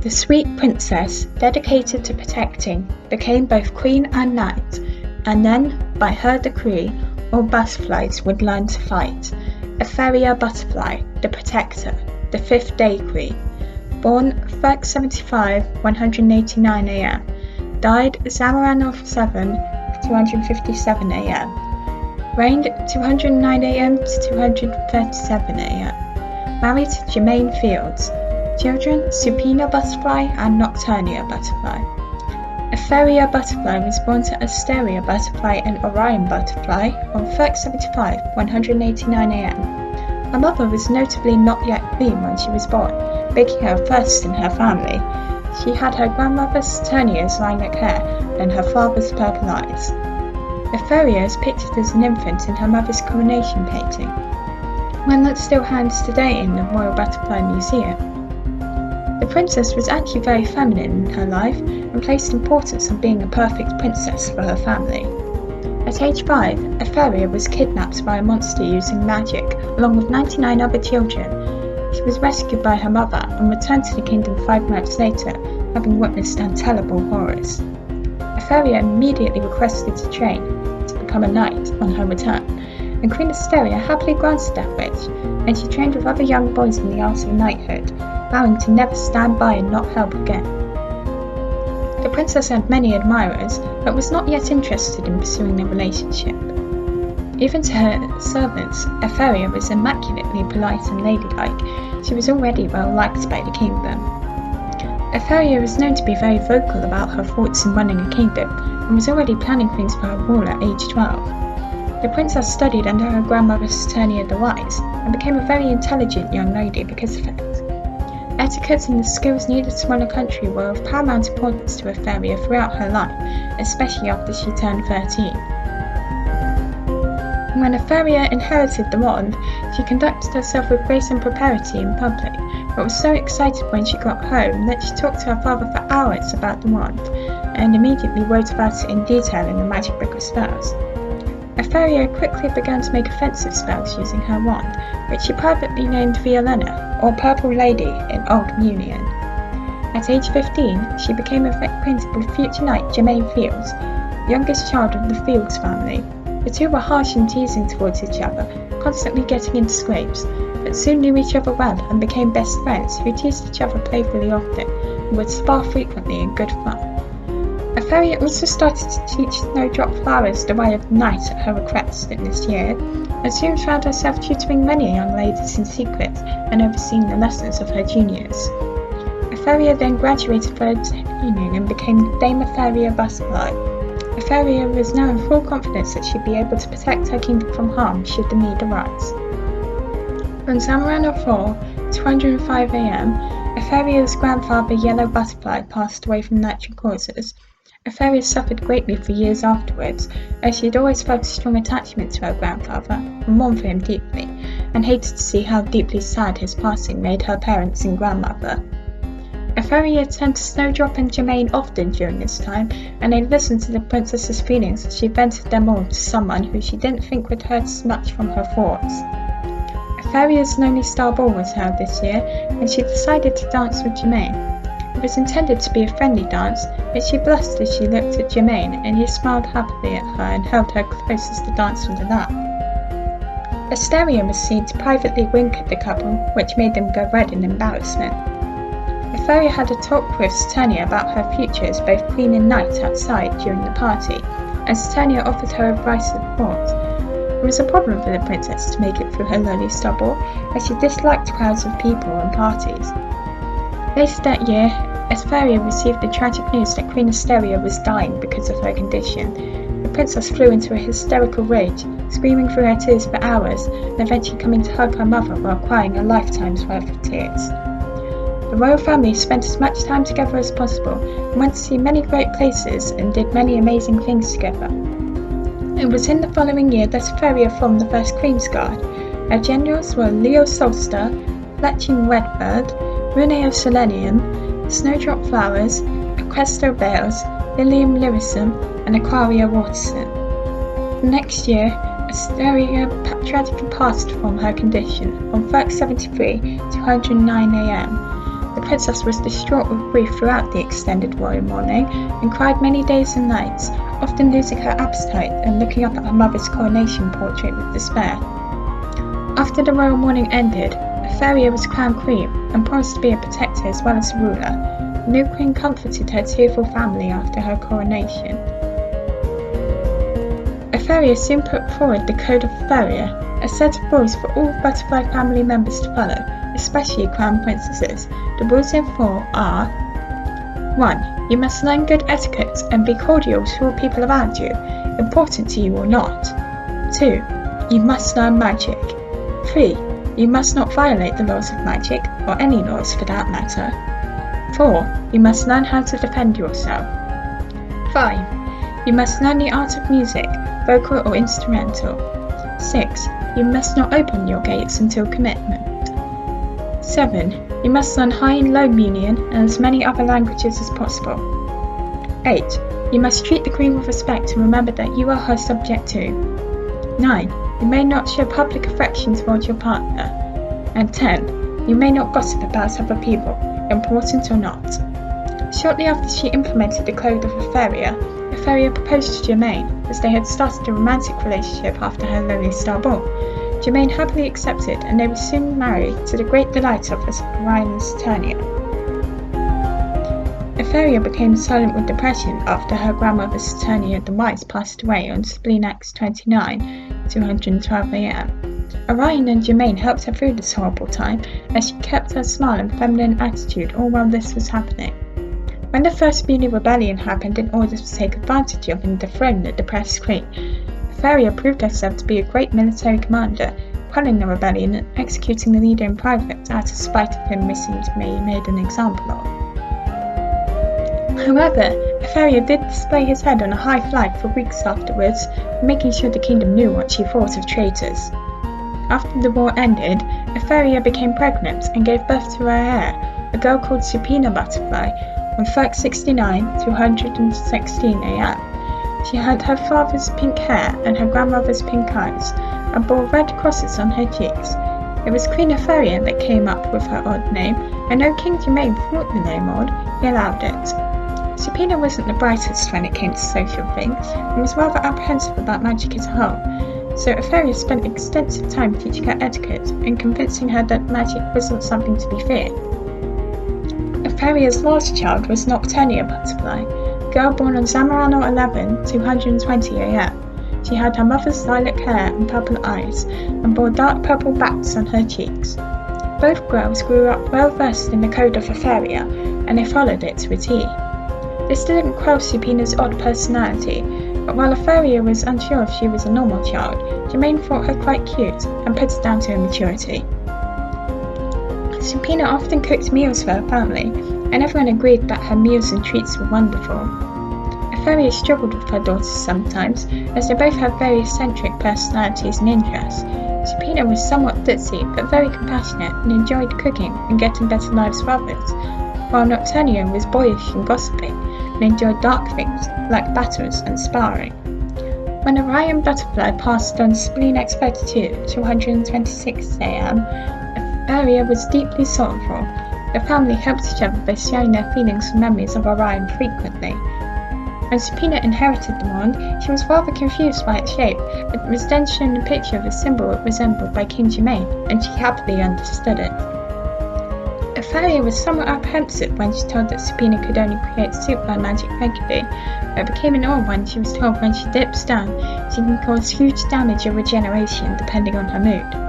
The sweet princess, dedicated to protecting, became both queen and knight, and then, by her decree, all butterflies would learn to fight. Etheria butterfly, the protector, the fifth day queen, born 375, 189 AM, died Zamaranov 7, 257 AM, reigned 209 AM to 237 AM, married to Jermaine Fields, children Soupina butterfly and Nocturnia butterfly. Etheria butterfly was born to Etheria butterfly and Orion butterfly on 375, 189 AM. Her mother was notably not yet queen when she was born, making her first in her family. She had her grandmother's Saturnia's lilac hair and her father's purple eyes. Etheria is pictured as an infant in her mother's coronation painting, one that still hangs today in the Royal Butterfly Museum. The princess was actually very feminine in her life and placed importance on being a perfect princess for her family. At age 5, Etheria was kidnapped by a monster using magic, along with 99 other children. She was rescued by her mother and returned to the kingdom 5 months later, having witnessed untellable horrors. Etheria immediately requested to train to become a knight on her return, and Queen Etheria happily granted that wish, and she trained with other young boys in the art of knighthood, vowing to never stand by and not help again. The princess had many admirers, but was not yet interested in pursuing a relationship. Even to her servants, Etheria was immaculately polite and ladylike. She was already well liked by the kingdom. Etheria was known to be very vocal about her thoughts in running a kingdom, and was already planning things for her rule at age 12. The princess studied under her grandmother Saturnia the Wise, and became a very intelligent young lady because of it. Etiquette and the skills needed to run a country were of paramount importance to Etheria throughout her life, especially after she turned 13. When Etheria inherited the wand, she conducted herself with grace and propriety in public, but was so excited when she got home that she talked to her father for hours about the wand, and immediately wrote about it in detail in the magic book of spells. Etheria quickly began to make offensive spells using her wand, which she privately named Violena, or Purple Lady in Old Mewnian. At age 15, she became acquainted with future knight Jermaine Fields, youngest child of the Fields family. The two were harsh and teasing towards each other, constantly getting into scrapes, but soon knew each other well and became best friends who teased each other playfully often and would spar frequently in good fun. Etheria also started to teach Snowdrop Flowers the way of the night at her request in this year, and soon found herself tutoring many young ladies in secret and overseeing the lessons of her juniors. Etheria then graduated for her training and became Dame Etheria Butterfly. Etheria was now in full confidence that she'd be able to protect her kingdom from harm should the need arise. On Zamaranov 4, 205 AM, Etheria's grandfather Yellow Butterfly passed away from natural causes. Etheria suffered greatly for years afterwards, as she had always felt a strong attachment to her grandfather and mourned for him deeply, and hated to see how deeply sad his passing made her parents and grandmother. Etheria turned to Snowdrop and Jermaine often during this time, and they listened to the princess's feelings as she vented them all to someone who she didn't think would hurt as much from her thoughts. Etheria's Lonely Star Ball was held this year, and she decided to dance with Jermaine. It was intended to be a friendly dance, but she blushed as she looked at Jermaine, and he smiled happily at her and held her close as the dance would allow. Etheria was seen to privately wink at the couple, which made them go red in embarrassment. Etheria had a talk with Saturnia about her future as both queen and knight outside during the party, and Saturnia offered her advice and support. It was a problem for the princess to make it through her Lonely Star Ball, as she disliked crowds of people and parties. Later that year, Etheria received the tragic news that Queen Etheria was dying because of her condition. The princess flew into a hysterical rage, screaming through her tears for hours, and eventually coming to hug her mother while crying a lifetime's worth of tears. The royal family spent as much time together as possible, and went to see many great places and did many amazing things together. It was in the following year that Etheria formed the first Queen's Guard. Her generals were Leo Solster, Fletching Redbird, Rune of Selenium, Snowdrop Flowers, Aquesto Bales, Lilium Lyrisum, and Aquaria Waterson. The next year, Etheria tragically passed from her condition on 373 to 109 AM. The princess was distraught with grief throughout the extended royal mourning and cried many days and nights, often losing her appetite and looking up at her mother's coronation portrait with despair. After the royal mourning ended, Etheria was crowned queen and promised to be a protector as well as a ruler. The new queen comforted her tearful family after her coronation. Etheria soon put forward the Code of Etheria, a set of rules for all butterfly family members to follow, especially crown princesses. The rules in full are: 1. You must learn good etiquette and be cordial to all people around you, important to you or not. 2. You must learn magic. 3. You must not violate the laws of magic, or any laws for that matter. 4. You must learn how to defend yourself. 5. You must learn the art of music, vocal or instrumental. 6. You must not open your gates until commitment. 7. You must learn High and Low Mewni and as many other languages as possible. 8. You must treat the queen with respect and remember that you are her subject too. 9. You may not show public affection towards your partner. And 10. You may not gossip about other people, important or not. Shortly after she implemented the Code of Etheria, Etheria proposed to Germain, as they had started a romantic relationship after her Lonely Star Ball. Germain happily accepted, and they were soon married to the great delight of Orion and Etheria. Etheria became silent with depression after her grandmother Etheria the Wise passed away on Soupina 29, 212 AM. Orion and Germain helped her through this horrible time, as she kept her smile and feminine attitude all while this was happening. When the first Mewni rebellion happened in order to take advantage of and dethrone the depressed queen, Etheria proved herself to be a great military commander, quelling the rebellion and executing the leader in private out of spite of him missing to be made an example of. However, Etheria did display his head on a high flag for weeks afterwards, making sure the kingdom knew what she thought of traitors. After the war ended, Etheria became pregnant and gave birth to her heir, a girl called Soupina Butterfly, on 69 to 116 AM. She had her father's pink hair and her grandmother's pink eyes, and bore red crosses on her cheeks. It was Queen Etheria that came up with her odd name, and though King Germain thought the name odd, he allowed it. Soupina wasn't the brightest when it came to social things, and was rather apprehensive about magic as a whole, so Etheria spent extensive time teaching her etiquette and convincing her that magic wasn't something to be feared. Etheria's last child was Nocturnia Butterfly, a girl born on Zamorano 11, 220 AM. She had her mother's lilac hair and purple eyes, and bore dark purple bats on her cheeks. Both girls grew up well versed in the Code of Etheria, and they followed it to a T. This didn't quell Soupina's odd personality, but while Etheria was unsure if she was a normal child, Germain thought her quite cute and put it down to her maturity. Soupina often cooked meals for her family, and everyone agreed that her meals and treats were wonderful. Etheria struggled with her daughters sometimes, as they both had very eccentric personalities and interests. Soupina was somewhat ditzy, but very compassionate and enjoyed cooking and getting better lives for others, while Nocturnia was boyish and gossiping and enjoyed dark things like battles and sparring. When Orion Butterfly passed on Spleen 32 to 126 AM, Etheria was deeply sorrowful. The family helped each other by sharing their feelings and memories of Orion frequently. When Soupina inherited the wand, she was rather confused by its shape, but was then shown a picture of a symbol it resembled by King Germain, and she happily understood it. Etheria was somewhat apprehensive when she told that Soupina could only create soup by magic regularly, but became in awe when she was told when she dips down, she can cause huge damage or regeneration depending on her mood.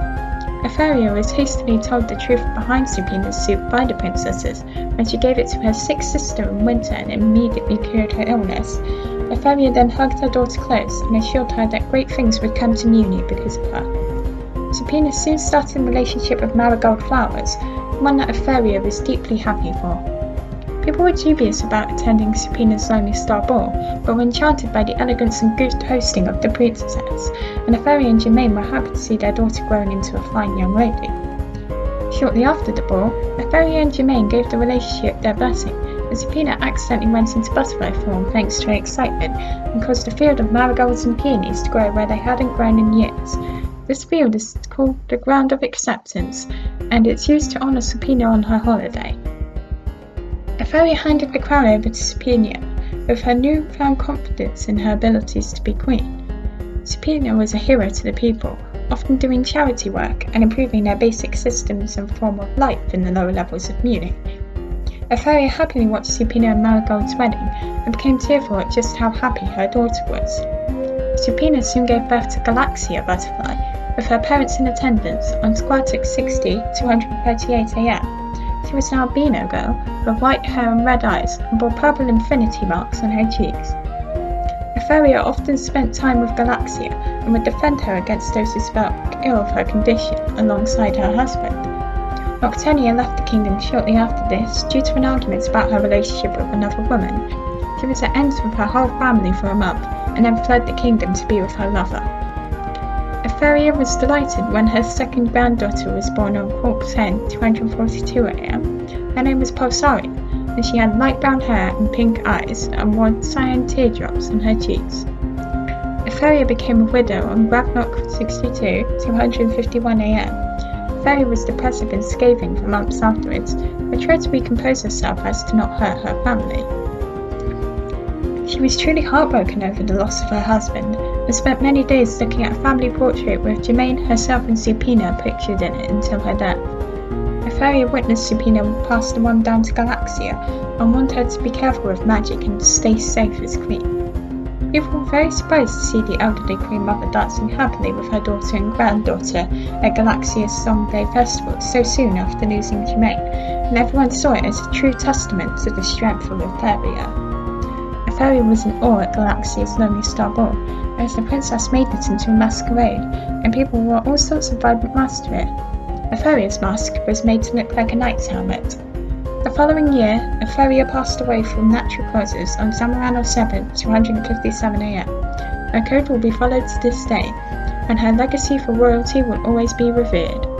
Etheria was hastily told the truth behind Soupina's soup by the princesses when she gave it to her sick sister in winter and immediately cured her illness. Etheria then hugged her daughter close and assured her that great things would come to Mewni because of her. Soupina soon started a relationship with marigold flowers, one that Etheria was deeply happy for. People were dubious about attending Soupina's Lonely Star Ball, but were enchanted by the elegance and good hosting of the princesses, and Etheria and Germain were happy to see their daughter growing into a fine young lady. Shortly after the ball, Etheria and Germain gave the relationship their blessing, and Soupina accidentally went into butterfly form thanks to her excitement, and caused a field of marigolds and peonies to grow where they hadn't grown in years. This field is called the Ground of Acceptance, and it's used to honour Soupina on her holiday. Etheria handed the crown over to Soupina, with her newfound confidence in her abilities to be queen. Soupina was a hero to the people, often doing charity work and improving their basic systems and form of life in the lower levels of Mewni. Etheria happily watched Soupina and Marigold's wedding and became tearful at just how happy her daughter was. Soupina soon gave birth to Galaxia Butterfly, with her parents in attendance on Squartic 60, 238 AM. She was an albino girl with white hair and red eyes and bore purple infinity marks on her cheeks. Etheria often spent time with Galaxia and would defend her against those who spoke ill of her condition alongside her husband. Nocturnia left the kingdom shortly after this due to an argument about her relationship with another woman. She was at ends with her whole family for a month and then fled the kingdom to be with her lover. Etheria was delighted when her second granddaughter was born on Quark 10, 242 AM. Her name was Pulsari, and she had light brown hair and pink eyes and wore cyan teardrops on her cheeks. Etheria became a widow on Gravnok 62, 251 AM. Etheria was depressive and scathing for months afterwards, but tried to recompose herself as to not hurt her family. She was truly heartbroken over the loss of her husband, and spent many days looking at a family portrait with Germaine, herself and Soupina pictured in it until her death. Etheria witnessed Soupina pass the wand down to Galaxia and warned her to be careful with magic and stay safe as queen. People were very surprised to see the elderly queen mother dancing happily with her daughter and granddaughter at Galaxia's Song Day Festival so soon after losing Germaine, and everyone saw it as a true testament to the strength of Etheria. Etheria was in awe at Galaxia's Lonely Star Ball, as the princess made it into a masquerade, and people wore all sorts of vibrant masks to it. Etheria's mask was made to look like a knight's helmet. The following year, Etheria passed away from natural causes on Zamorano 7, 257 AM. Her code will be followed to this day, and her legacy for royalty will always be revered.